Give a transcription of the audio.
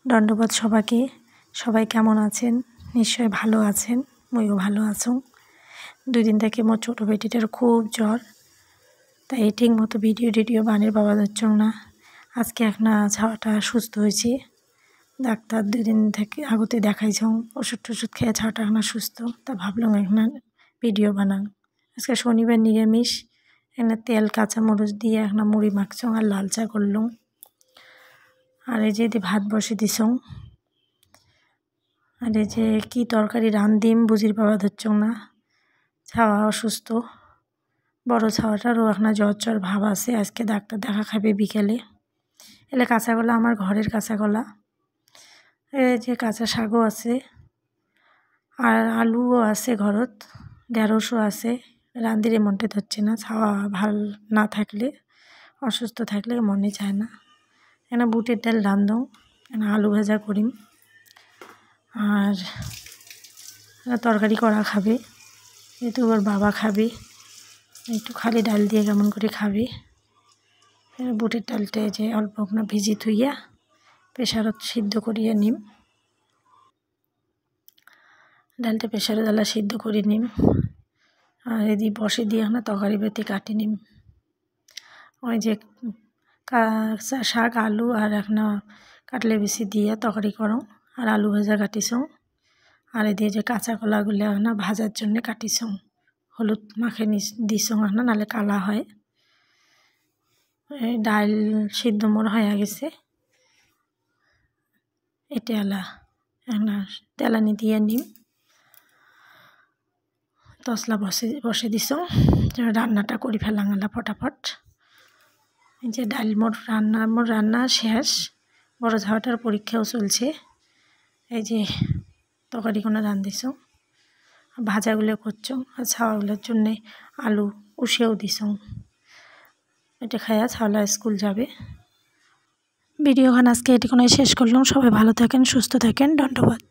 দণ্ডবাদ সবাইকে। সবাই কেমন আছেন? নিশ্চয় ভালো আছেন। মইও ভালো আছো। 2 দিন থেকে মোর ছোট বেটিটার খুব জ্বর, তাই ঠিক মতো ভিডিও বানিয়ে পাওয়া যাচ্ছে না। আজকে একটা ছাওয়াটা সুস্থ হয়েছে। ডাক্তার 2 দিন থেকে আগতে দেখাইছং, ওষুধ খেয়ে ছাওয়াটা এখন সুস্থ। তা ভাবলাম একটা ভিডিও বানান। আজকে শনিবার নিরামিষ, এখানে তেল কাঁচামরিচ দিয়ে একটা মুড়ি মাখছং আর লাল চা করলুম। আর এই যে ভাত বসে দিছং। আর এই যে কি তরকারি রান্ধিম বুঝির পাওয়া ধরছ না। ছাওয়া অসুস্থ, বড় ছাওয়াটারও এখন জ্বর ভাব আছে। আজকে ডাক্তার দেখা খাবে বিকেলে। এলে কাঁচাগোলা আমার ঘরের কাঁচাগোলা। এই যে কাঁচা শাকও আছে আর আলুও আছে ঘরত, ঢেঁড়সও আছে। রান্ধিরে মনটা ধরছে না, ছাওয়া ভাল না থাকলে, অসুস্থ থাকলে মনে চায় না। এখানে বুটের ডাল রান্ধং, এখানে আলু ভাজা করিম, আর তরকারি করা খাবে, যেহেতু ওর বাবা খাবে, একটু খালি ডাল দিয়ে কেমন করে খাবে। বুটের ডালটা যে অল্প ভিজি থুইয়া প্রেশারত সিদ্ধ করিয়া নিম। ডালটা প্রেশারে ডালা সিদ্ধ করে নিম। আর এদি বসে দিয়ে না তরকারি বেতে কাটি নিম। ওই যে কাঁচা শাক আলু আর একটা কাটলে বেশি দিয়ে তরকারি করো, আর আলু ভাজা কাটিছং। আর এদিকে যে কাঁচা কলাগুলো না ভাজার জন্য কাটিছং, হলুদ মাখে দিছং না, নাহলে কালা হয়। ডাল সিদ্ধ মোর হয়ে গেছে। এটা তেলানি দিয়ে নিম। তসলা বসে দিছং, রান্নাটা করি ফেলাঙালা ফটাফট। এই যে ডাল মোর রান্না শেষ। বড় ঝাওয়াটার পরীক্ষাও চলছে। এই যে তরকারি কোনো রান্ধিছং, ভাজাগুলো করছং, আর ছাওয়াগুলোর জন্যে আলু উষেও দিছং। এটা খাইয়া ছাওলা স্কুল যাবে। ভিডিওখান আজকে এটি কোনো শেষ করলাম। সবাই ভালো থাকেন, সুস্থ থাকেন। ধন্যবাদ।